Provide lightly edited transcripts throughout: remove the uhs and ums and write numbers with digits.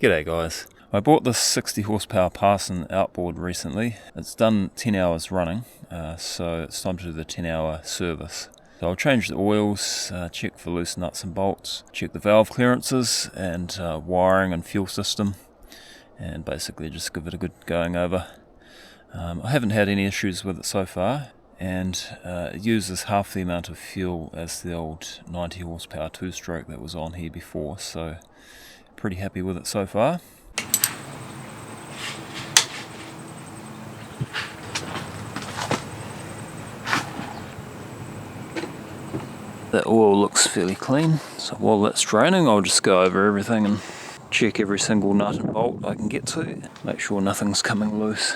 G'day guys. I bought this 60 horsepower Parsun outboard recently. It's done 10 hours running, so it's time to do the 10-hour service. So I'll change the oils, check for loose nuts and bolts, check the valve clearances and wiring and fuel system, and basically just give it a good going over. I haven't had any issues with it so far, and it uses half the amount of fuel as the old 90 horsepower two-stroke that was on here before, so pretty happy with it so far. That oil looks fairly clean, so while that's draining I'll just go over everything and check every single nut and bolt I can get to, make sure nothing's coming loose.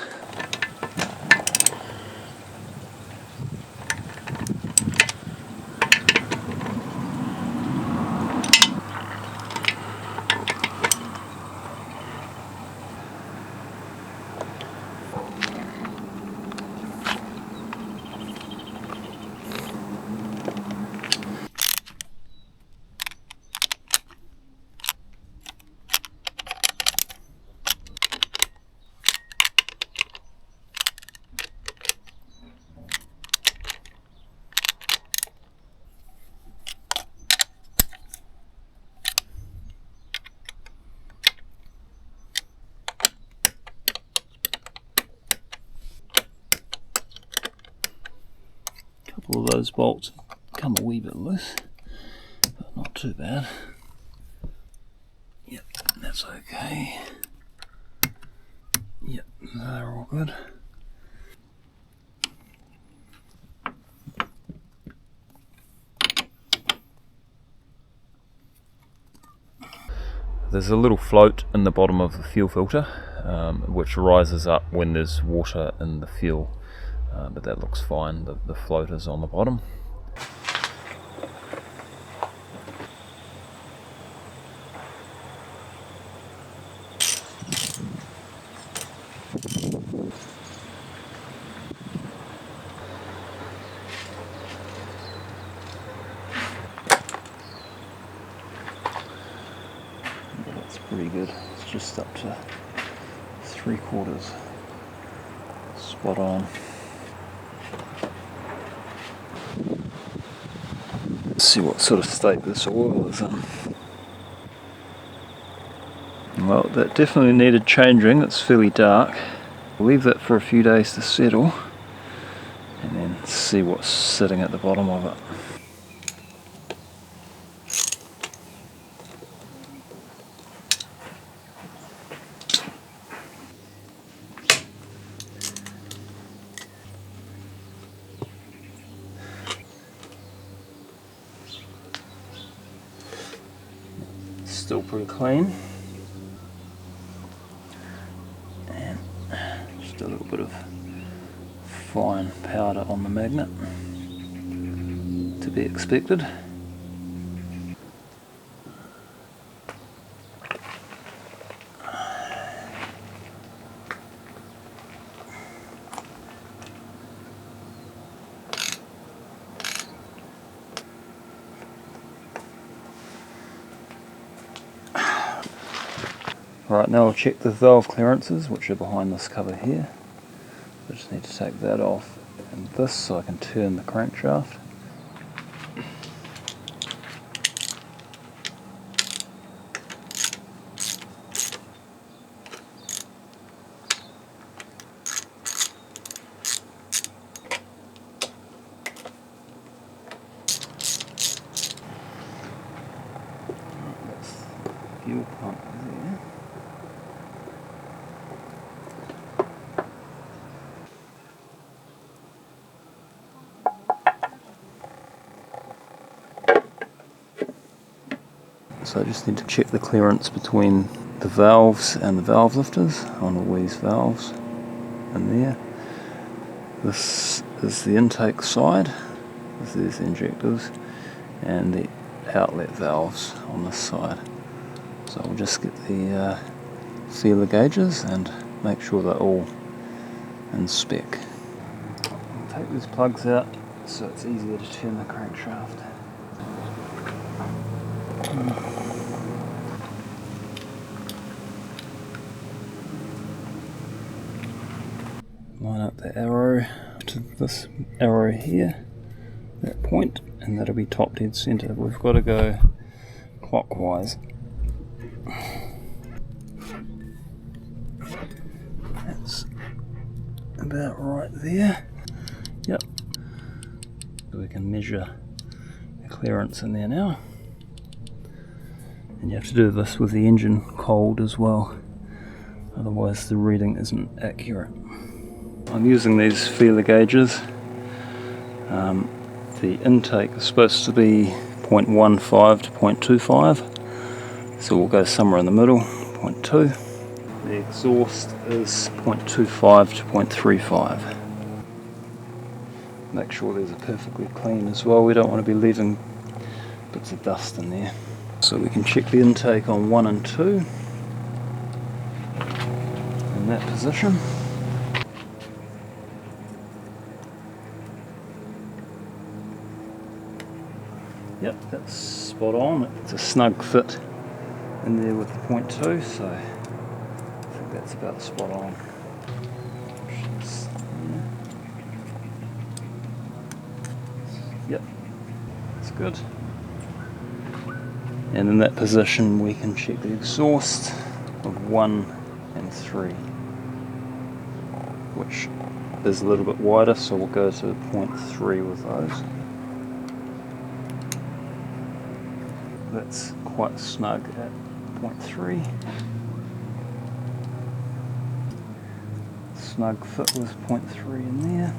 Couple of those bolts come a wee bit loose, but not too bad. Yep, that's okay. Yep, they're all good. There's a little float in the bottom of the fuel filter, which rises up when there's water in the fuel. But that looks fine, the float is on the bottom. That's pretty good, it's just up to 3/4. Spot on. Let's see what sort of state this oil is in. Well, that definitely needed changing, it's fairly dark. We'll leave that for a few days to settle and then see what's sitting at the bottom of it. Still pretty clean, and just a little bit of fine powder on the magnet, to be expected. Right, now I'll check the valve clearances, which are behind this cover here. I just need to take that off and this so I can turn the crankshaft. That's the fuel pump there. So I just need to check the clearance between the valves and the valve lifters on all these valves in there. This is the intake side, this is the injectors, and the outlet valves on this side. So we'll just get the feeler gauges and make sure they're all in spec. I'll take these plugs out so it's easier to turn the crankshaft. line up the arrow to this arrow here, that point, and that'll be top dead centre. We've got to go clockwise. That's about right there. Yep. So we can measure the clearance in there now. And you have to do this with the engine cold as well, otherwise the reading isn't accurate. I'm using these feeler gauges. The intake is supposed to be 0.15 to 0.25, so we'll go somewhere in the middle, 0.2. The exhaust is 0.25 to 0.35. Make sure these are perfectly clean as well, we don't want to be leaving bits of dust in there. So we can check the intake on 1 and 2 in that position. Yep, that's spot on. It's a snug fit in there with the 0.2, so I think that's about spot on. Yep, that's good. And in that position we can check the exhaust of 1 and 3, which is a little bit wider, so we'll go to 0.3 with those. That's quite snug at 0.3. Snug fit with 0.3 in there.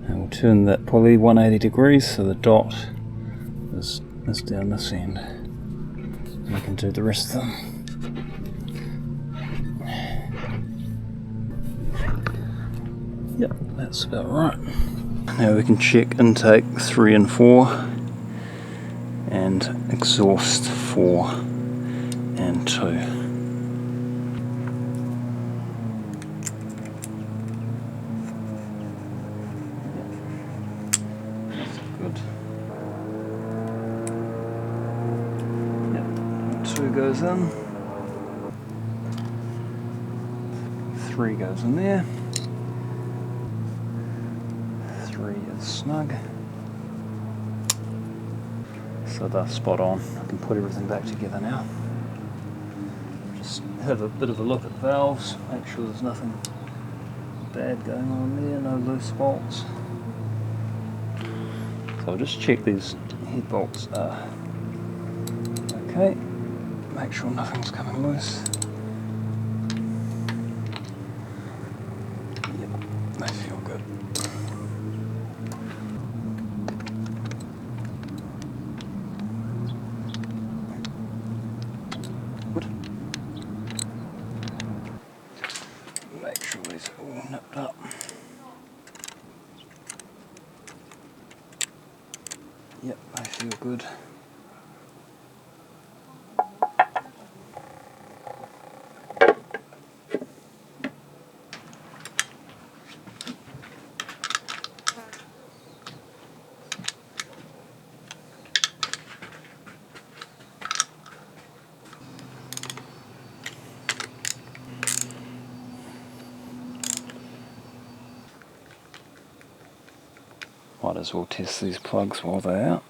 And we'll turn that pulley 180 degrees so the dot is down this end. We can do the rest of them. Yep, that's about right. Now we can check intake 3 and 4 and exhaust 4 and 2. That's good. 2 goes in, 3 goes in there, 3 is snug, so they're spot on. I can put everything back together now. Just have a bit of a look at valves, make sure there's nothing bad going on there, no loose bolts. So I'll just check these head bolts are okay. Make sure nothing's coming loose. Yep, they feel good. Good. Make sure these are all nipped up. Yep, they feel good. Might as well test these plugs while they're out.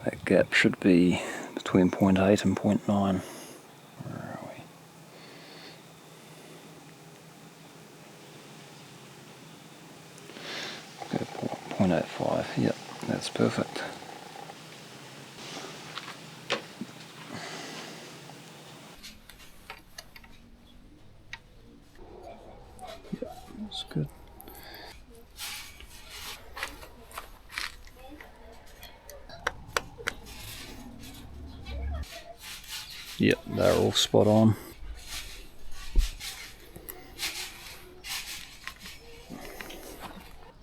That gap should be between 0.8 and 0.9. Where are we? Okay, 0.85. Yep, that's perfect. Yep, that's good. Yep, they're all spot on.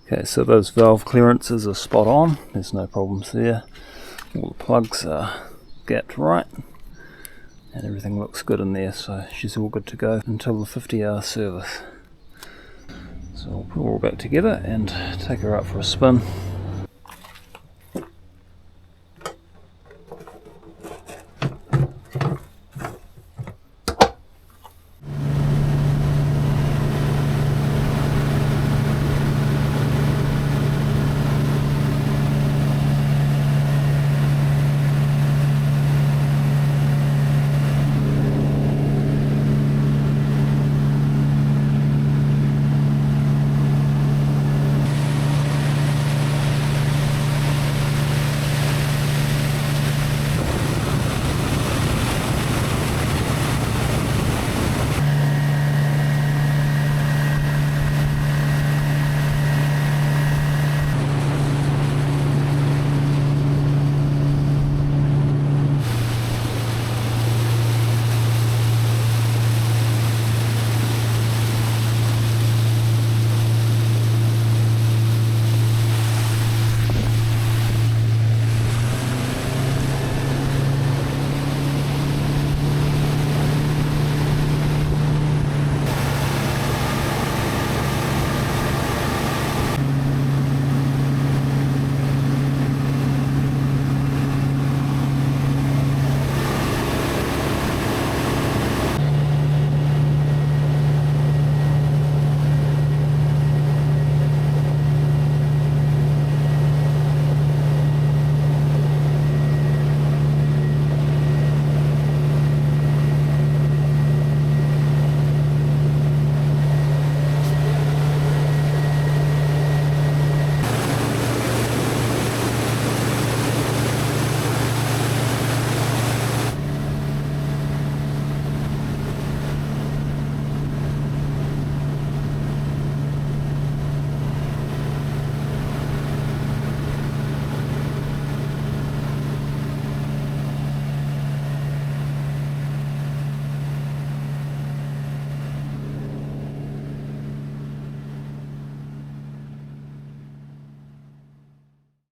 Okay, so those valve clearances are spot on, there's no problems there. All the plugs are gapped right, and everything looks good in there, so she's all good to go until the 50-hour service. So we'll put it all back together and take her out for a spin.